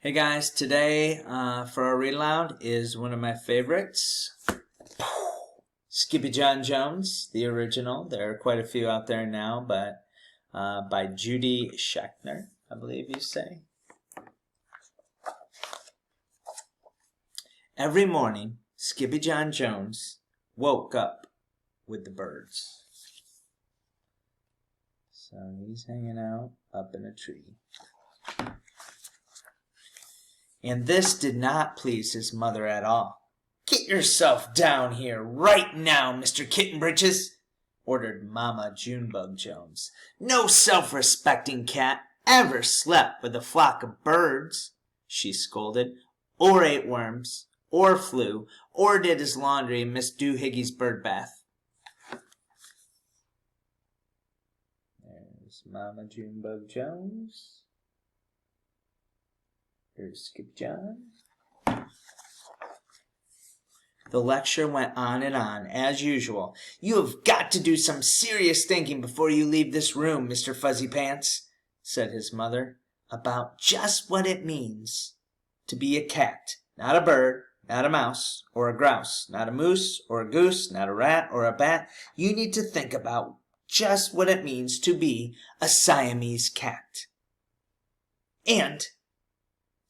Hey guys, today for our read aloud is one of my favorites, Skippyjon Jones, the original. There are quite a few out there now, but by Judy Schachner, I believe you say. Every morning, Skippyjon Jones woke up with the birds. So he's hanging out up in a tree. And this did not please his mother at all. "Get yourself down here right now, Mr. Kittenbritches," ordered Mama Junebug Jones. "No self-respecting cat ever slept with a flock of birds," she scolded, "or ate worms, or flew, or did his laundry in Miss Doohiggy's bird bath." There's Mama Junebug Jones. Here's Skippyjon. The lecture went on and on, as usual. "You have got to do some serious thinking before you leave this room, Mr. Fuzzy Pants," said his mother, "about just what it means to be a cat, not a bird, not a mouse, or a grouse, not a moose, or a goose, not a rat, or a bat. You need to think about just what it means to be a Siamese cat. And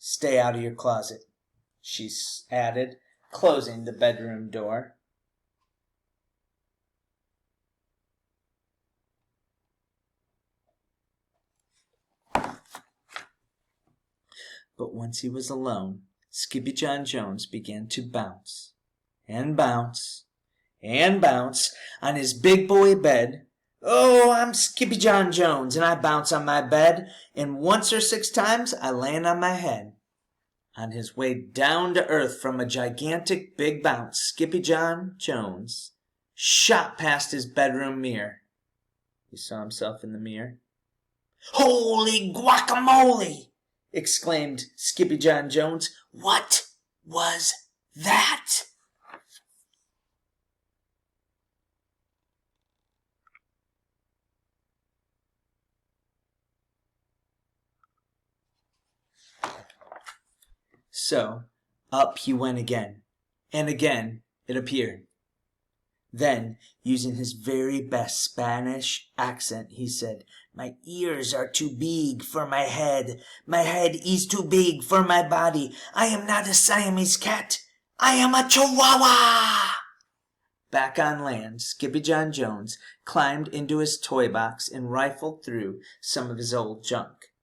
stay out of your closet," she added, closing the bedroom door. But once he was alone, Skippyjon Jones began to bounce and bounce and bounce on his big boy bed. "Oh, I'm Skippyjon Jones, and I bounce on my bed, and once or 6 times I land on my head." On his way down to earth from a gigantic big bounce, Skippyjon Jones shot past his bedroom mirror. He saw himself in the mirror. "Holy guacamole!" exclaimed Skippyjon Jones. "What was that?" So up he went again, and again it appeared. Then, using his very best Spanish accent, he said, "My ears are too big for my head. My head is too big for my body. I am not a Siamese cat. I am a Chihuahua." Back on land, Skippyjon Jones climbed into his toy box and rifled through some of his old junk.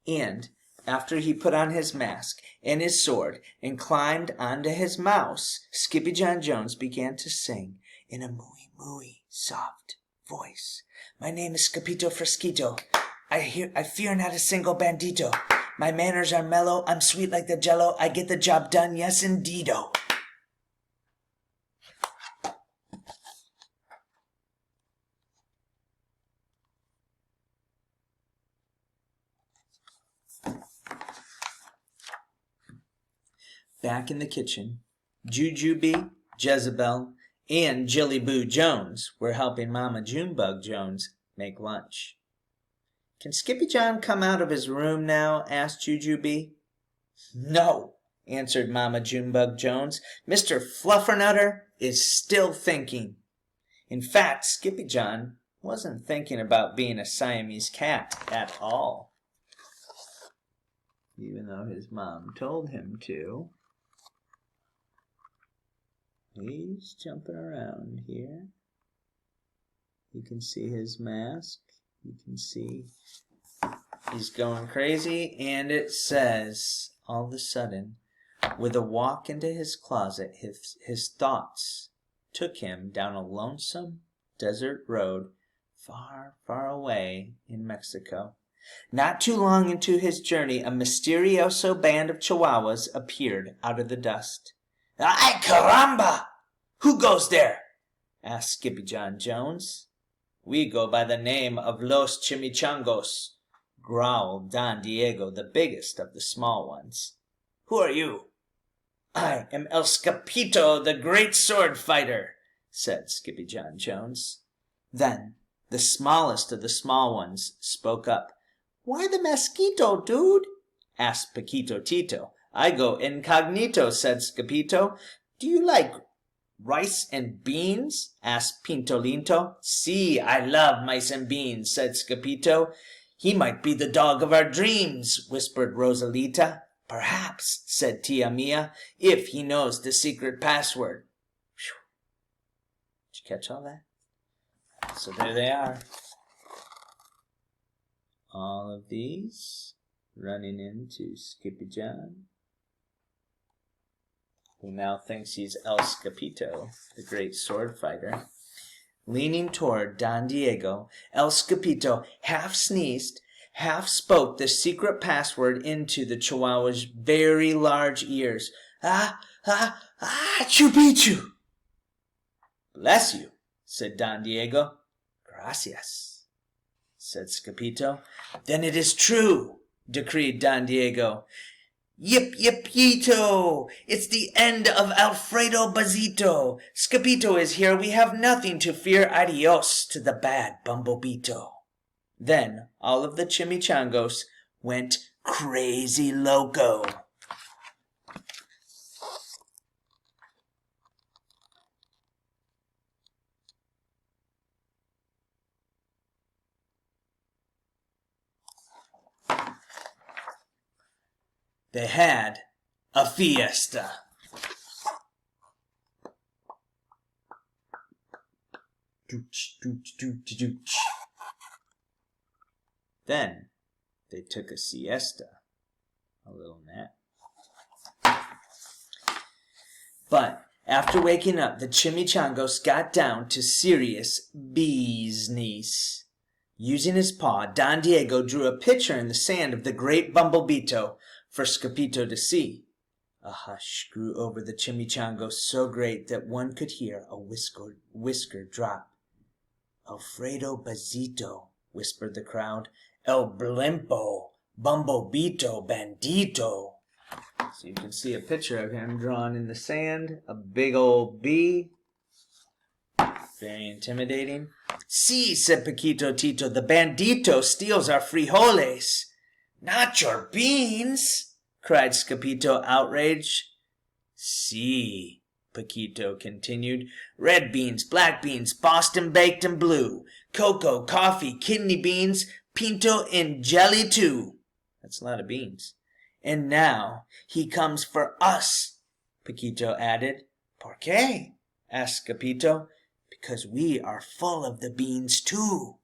And after he put on his mask and his sword and climbed onto his mouse, Skippyjon Jones began to sing in a mooey soft voice. "My name is Scapito Fresquito. I fear not a single bandito. My manners are mellow. I'm sweet like the jello. I get the job done, yes indeedo." Back in the kitchen, Jujubee, Jezebel, and Jillyboo Jones were helping Mama Junebug Jones make lunch. "Can Skippyjon come out of his room now?" asked Jujubee. "No," answered Mama Junebug Jones. "Mr. Fluffernutter is still thinking." In fact, Skippyjon wasn't thinking about being a Siamese cat at all, even though his mom told him to. He's jumping around here. You can see his mask. You can see he's going crazy. And it says, all of a sudden, with a walk into his closet, his thoughts took him down a lonesome desert road far, far away in Mexico. Not too long into his journey, a mysterioso band of Chihuahuas appeared out of the dust. "Ay, caramba! Who goes there?" asked Skippyjon Jones. "We go by the name of Los Chimichangos," growled Don Diego, the biggest of the small ones. "Who are you?" "I am El Scapito, the great sword fighter," said Skippyjon Jones. Then the smallest of the small ones spoke up. "Why the mosquito, dude? asked Paquito Tito. I go incognito, said Scapito. Do you like rice and beans? Asked Pinto Linto. Si, I love mice and beans, said Scapito. He might be the dog of our dreams, whispered Rosalita. Perhaps, said Tia Mia, if he knows the secret password. Whew. Did you catch all that? So there they are. All of these running into Skippyjon, who now thinks he's El Scapito, the great sword fighter. Leaning toward Don Diego, El Scapito half sneezed, half spoke the secret password into the Chihuahua's very large ears. Chupichu. Bless you, said Don Diego. Gracias, said Scapito. Then it is true, decreed Don Diego. Yip, yip, yito! It's the end of Alfredo Bazito. Scapito is here. We have nothing to fear. Adios to the bad Bumblebito. Then all of the chimichangos went crazy loco. They had a fiesta. Dooch, dooch, dooch, dooch. Then they took a siesta, a little nap. But after waking up, the chimichangos got down to serious business. Using his paw, Don Diego drew a picture in the sand of the great Bumblebito for Scapito to see. A hush grew over the chimichangos so great that one could hear a whisker drop. Alfredo Bazito, whispered the crowd. El Blimpo, Bumblebito, Bandito. So you can see a picture of him drawn in the sand, a big old bee. Very intimidating. See, said Paquito Tito, the bandito steals our frijoles. Not your beans, cried Scapito, outraged. See, Paquito continued, red beans, black beans, Boston baked and blue, cocoa, coffee, kidney beans, pinto and jelly too. That's a lot of beans. And now he comes for us, Paquito added. ¿Por qué? asked Scapito. Because we are full of the beans too.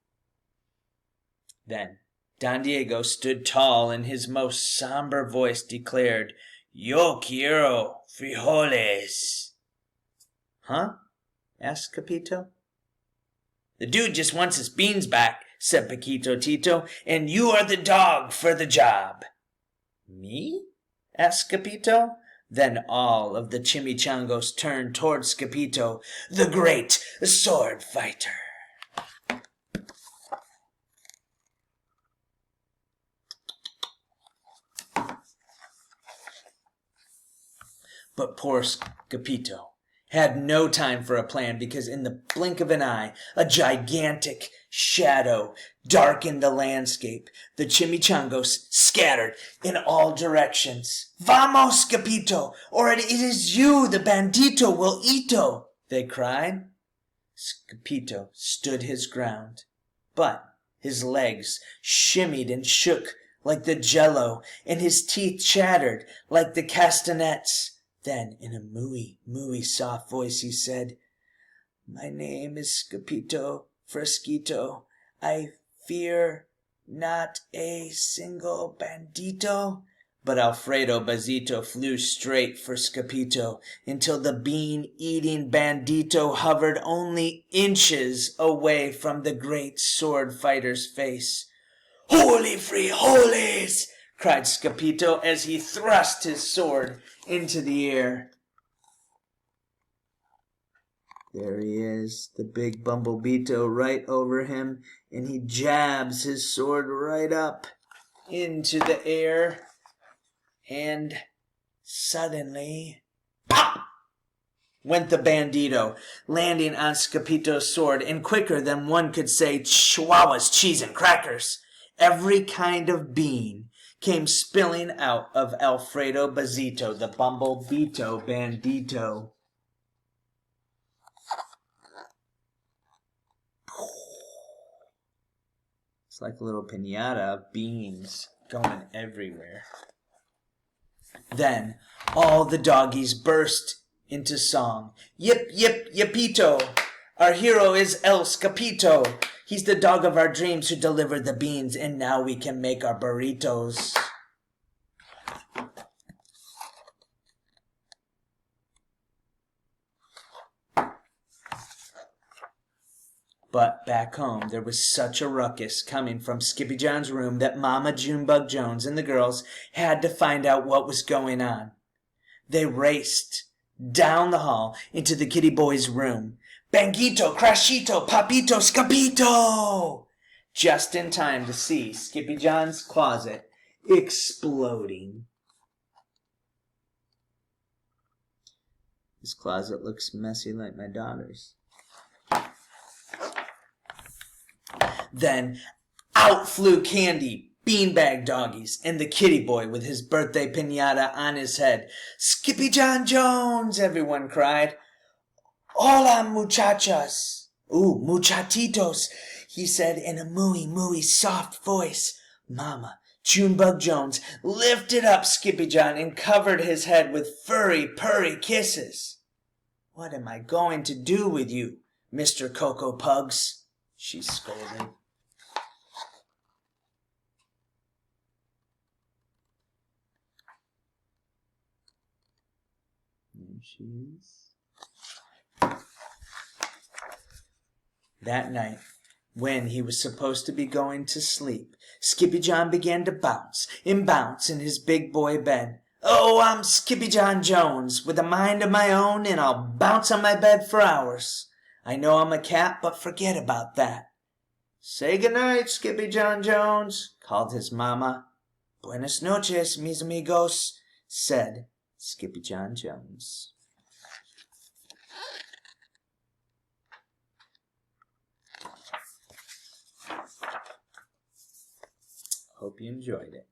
Then Don Diego stood tall and his most somber voice declared, Yo quiero frijoles. Huh? asked Capito. The dude just wants his beans back, said Paquito Tito, and you are the dog for the job. Me? asked Capito. Then all of the chimichangos turned toward Scapito, the great sword fighter. But poor Scapito had no time for a plan because in the blink of an eye, a gigantic shadow darkened the landscape. The chimichangos scattered in all directions. Vamos, Scapito, or it is you, the bandito will eato, they cried. Scapito stood his ground, but his legs shimmied and shook like the jello, and his teeth chattered like the castanets. Then, in a mooey soft voice, he said, My name is Scapito Fresquito. I fear not a single bandito. But Alfredo Bazito flew straight for Scapito until the bean-eating bandito hovered only inches away from the great sword fighter's face. Holy frijoles! cried Scapito as he thrust his sword into the air. There he is, the big Bumblebito right over him, and he jabs his sword right up into the air, and suddenly, pop! Went the bandito, landing on Scapito's sword, and quicker than one could say Chihuahua's cheese and crackers. Every kind of bean came spilling out of Alfredo Bazito, the Bumblebeeto Bandito. It's like a little piñata of beans going everywhere. Then all the doggies burst into song. Yip, yip, yippito. Our hero is El Skippyjon. He's the dog of our dreams who delivered the beans, and now we can make our burritos. But back home, there was such a ruckus coming from Skippyjon's room that Mama Junebug Jones and the girls had to find out what was going on. They raced down the hall into the kitty boy's room. Banguito, Crashito, Papito, Scapito! Just in time to see Skippyjon's closet exploding. His closet looks messy like my daughter's. Then out flew Candy, beanbag doggies, and the kitty boy with his birthday piñata on his head. Skippyjon Jones, everyone cried. Hola, muchachas. Ooh, muchatitos, he said in a mooey soft voice. Mama Junebug Jones lifted up Skippyjon and covered his head with furry, purry kisses. What am I going to do with you, Mr. Cocoa Pugs? She scolded. There she is. That night, when he was supposed to be going to sleep, Skippyjon began to bounce and bounce in his big boy bed. Oh, I'm Skippyjon Jones, with a mind of my own, and I'll bounce on my bed for hours. I know I'm a cat, but forget about that. Say goodnight, Skippyjon Jones, called his mama. Buenas noches, mis amigos, said Skippyjon Jones. Hope you enjoyed it.